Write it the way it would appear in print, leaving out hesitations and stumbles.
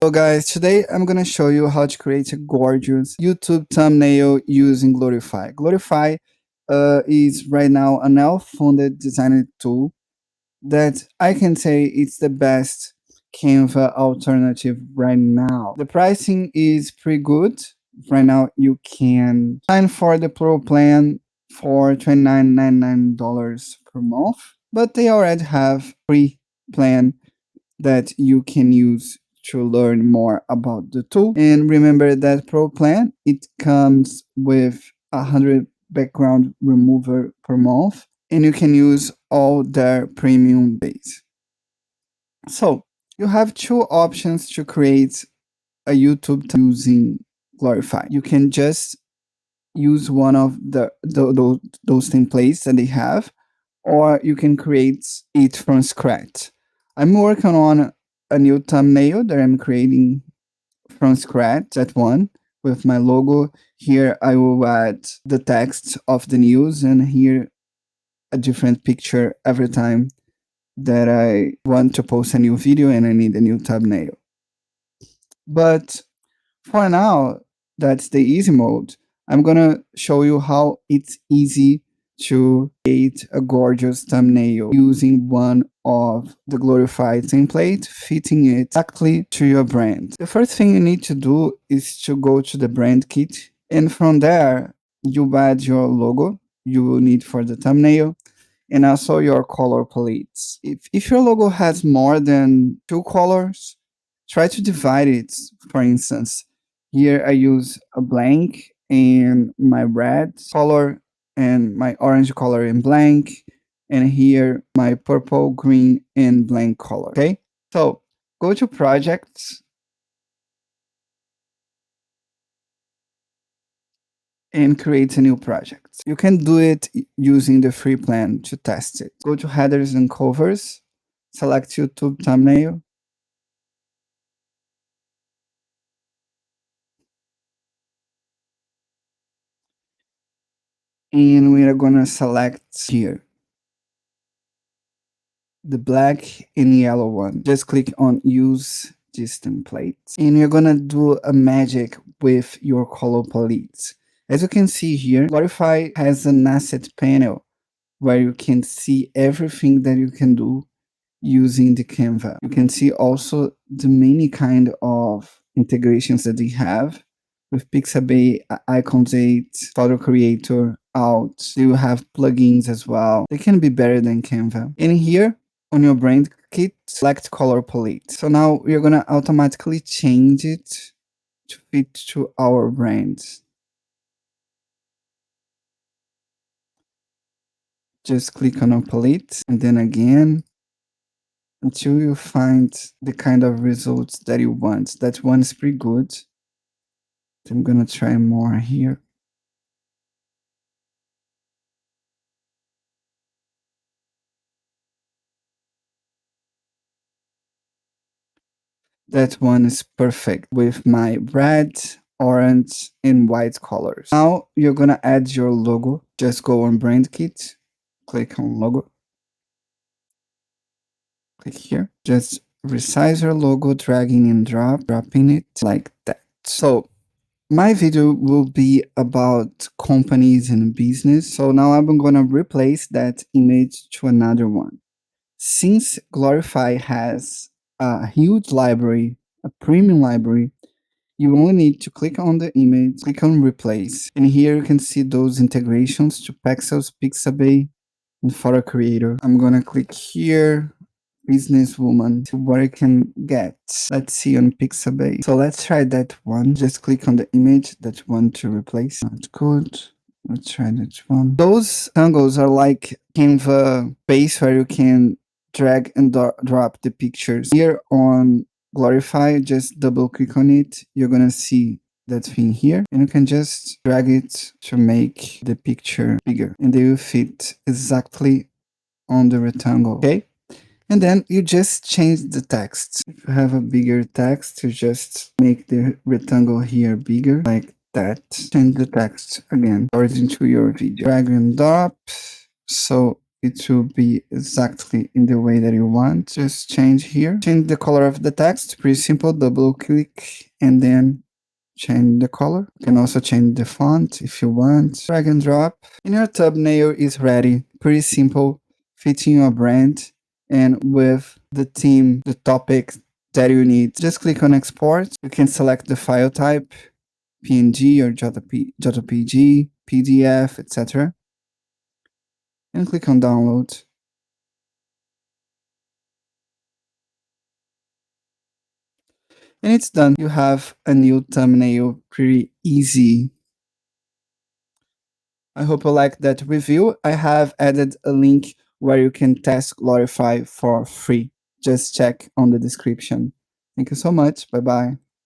So guys, today I'm gonna show you how to create a gorgeous YouTube thumbnail using Glorify. Glorify is right now an self-funded designer tool that I can say it's the best Canva alternative right now. The pricing is pretty good. Right now you can sign for the Pro plan for $29.99 per month, but they already have free plan that you can use to learn more about the tool. And remember that Pro plan, it comes with 100 background remover per month, and you can use all their premium base. So you have two options to create a YouTube using Glorify. You can just use one of those templates that they have, or you can create it from scratch. I'm working on a new thumbnail that I'm creating from scratch, that one with my logo. Here I will add the text of the news, and here a different picture every time that I want to post a new video and I need a new thumbnail. But for now, that's the easy mode. I'm gonna show you how it's easy to create a gorgeous thumbnail using one of the glorified template, fitting it exactly to your brand. The first thing you need to do is to go to the brand kit, and from there you add your logo you will need for the thumbnail and also your color palettes. If your logo has more than two colors, try to divide it. For instance, here I use a blank and my red color and my orange color in blank, and here my purple, green, and blank color. Okay, so go to projects and create a new project. You can do it using the free plan to test it. Go to headers and covers, select YouTube thumbnail, and we are gonna select here the black and yellow one. Just click on use this template, and you're gonna do a magic with your color palettes. As you can see here, Glorify has an asset panel where you can see everything that you can do using the Canva. You can see also the many kind of integrations that they have with Pixabay, Icons 8, Photo Creator, Alt. They will have plugins as well. They can be better than Canva. And here on your brand kit, select color palette. So now we're gonna automatically change it to fit to our brand. Just click on a palette and then again until you find the kind of results that you want. That one is pretty good. I'm gonna try more here. That one is perfect with my red, orange, and white colors. Now you're gonna add your logo. Just go on brand kit, click on logo, click here. Just resize your logo, dragging and dropping it like that. So my video will be about companies and business. So now I'm gonna replace that image to another one. Since Glorify has a huge library, a premium library, you only need to click on the image, click on replace, and here you can see those integrations to Pexels, Pixabay, and Photo Creator. I'm gonna click here, businesswoman, to what I can get. Let's see on Pixabay. So let's try that one. Just click on the image that you want to replace. Not good. Let's try that one. Those tangles are like Canva base where you can drag and drop the pictures. Here on Glorify, just double click on it. You're gonna see that thing here, and you can just drag it to make the picture bigger, and they will fit exactly on the rectangle. Okay, and then you just change the text. If you have a bigger text, you just make the rectangle here bigger, like that. Change the text again according to your video. Drag and drop. So it will be exactly in the way that you want. Just change here. Change the color of the text. Pretty simple. Double click and then change the color. You can also change the font if you want. Drag and drop. And your thumbnail is ready. Pretty simple. Fitting your brand and with the theme, the topic that you need. Just click on export. You can select the file type, PNG or JPG, PDF, etc. And click on download. And it's done. You have a new thumbnail, pretty easy. I hope you like that review. I have added a link where you can test Glorify for free. Just check on the description. Thank you so much. Bye bye.